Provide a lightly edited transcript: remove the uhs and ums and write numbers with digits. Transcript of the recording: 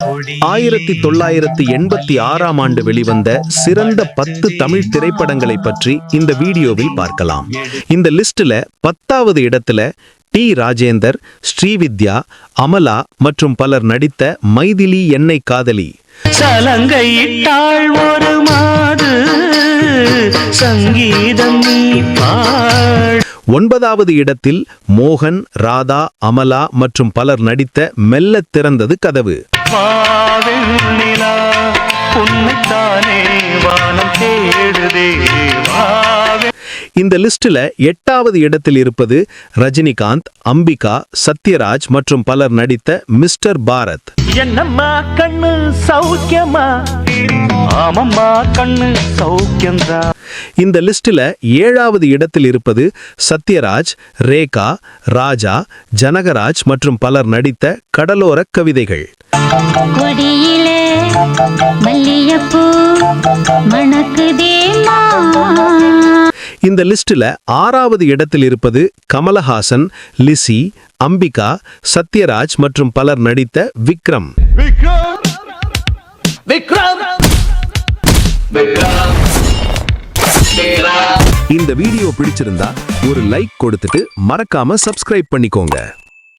1986 ஆண்டு வெளிவந்த சிறந்த 10 தமிழ் திரைப்படங்களை பற்றி இந்த வீடியோவில் பார்க்கலாம். இந்த லிஸ்ட்ல 10வது இடத்துல டி. ராஜேந்தர், ஸ்ரீவித்யா, அமலா மற்றும் பலர் நடித்த மைதிலி என்னை காதலி. சலங்கையிட்டாள் ஒரு மாது சங்கீதம் நீ பாடு. 9வது இடத்தில் மோகன், ராதா, அமலா மற்றும் பலர் நடித்த மெல்லத் திறந்தது கதவு. வாவெண்ணிலா உன்னைத்தானே வானம் தேடுதே வாவே. இந்த லிஸ்ட்ல 8வது இடத்தில் இருப்பது ரஜினிகாந்த், அம்பிகா, சத்யராஜ் மற்றும் பலர் நடித்த மிஸ்டர் பாரத். என்னம்மா கண்ணு சௌக்கியமா? ஆமம்மா கண்ணு சௌக்கியம்தான். இந்த லிஸ்ட்ல 7வது இடத்தில் இருப்பது சத்யராஜ், ரேகா, ராஜா, ஜனகராஜ் மற்றும் பலர் நடித்த கடலோர கவிதைகள். கொடியிலே மல்லிகைப்பூ மணக்குதே மாமா. இந்த லிஸ்ட்ல 6வது இடத்தில் இருப்பது கமலஹாசன், லிசி, அம்பிகா, சத்யராஜ் மற்றும் பலர் நடித்த விக்ரம். இந்த வீடியோ பிடிச்சிருந்தா ஒரு லைக் கொடுத்துட்டு மறக்காம சப்ஸ்கிரைப் பண்ணிக்கோங்க.